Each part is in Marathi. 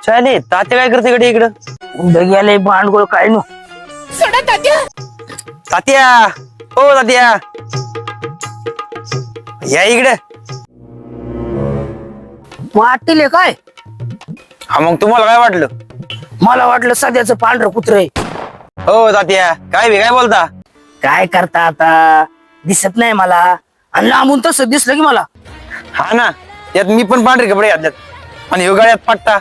चाले तात्या काय करते कडे इकडं गेले भांडगोळ काय नो. तात्या हो तात्या या इकडे. वाटले काय? हा मग तुम्हाला काय वाटलं? मला वाटलं सध्याचं पांढरं कुत्र आहे. हो तात्या काय बोलता? काय करता आता, दिसत नाही मला आणि लांबून तसं दिसलं की मला. हा ना, यात मी पण पांढरे कपडे घातल्यात आणि ह्यो गळ्यात पट्टा.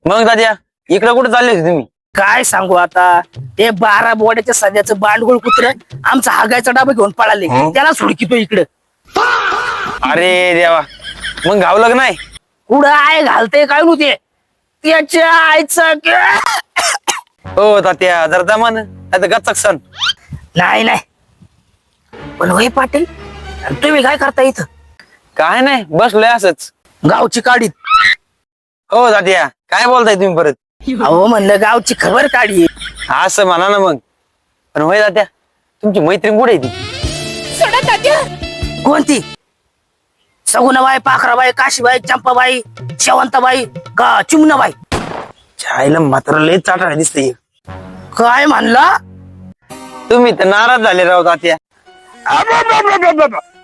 मग तात्या इकडं कुठे चालले होते तुम्ही? काय सांगू आता, ते 12 बोड्याच्या सध्याचं बांडगोळ कुत्र आमचा हागायचा डाबा घेऊन पळाले, त्याला सुडकितो इकडं. अरे देवा, मग घावलं का नाही? कुठं आहे घालते काय नव्हते त्याच्या आईचं. हो तात्या जर दमान आता गच्चक सण. नाही पण होय पाटील, तुम्ही काय करता इथं? काय नाही बसलोय असंच. गावची काढीत. हो तात्या काय बोलताय तुम्ही परत? अहो म्हणलं गावची खबर काढी. असं म्हणा ना मग. पण होय तात्या तुमची मैत्रीण कुठे आहे ती? कोणती? सगुणाबाई, पाखराबाई, काशीबाई, चंपाबाई, शेवंताबाई का चिमणाबाई? छायला मात्र लय चाटा दिसते. काय म्हणला? तुम्ही तर नाराज झाले राव तात्या.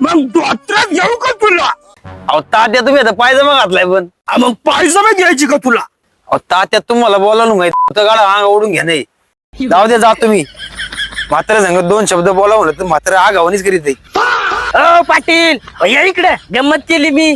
मग डॉक्टरात घेऊ का तुला? अहो तात्या तुम्ही आता पायजमा घातलाय पण. मग पायजमा घ्यायची का तुला? अहो तात्या तुम्हाला बोलावलं माहिती गाडा अंग ओढून घ्या नाही. जाऊ दे जा तुम्ही. मात्र सांगत 2 शब्द बोलावलं तर मात्र आगावणीच करीत आहे. पाटील या इकडे, गंमत केली मी.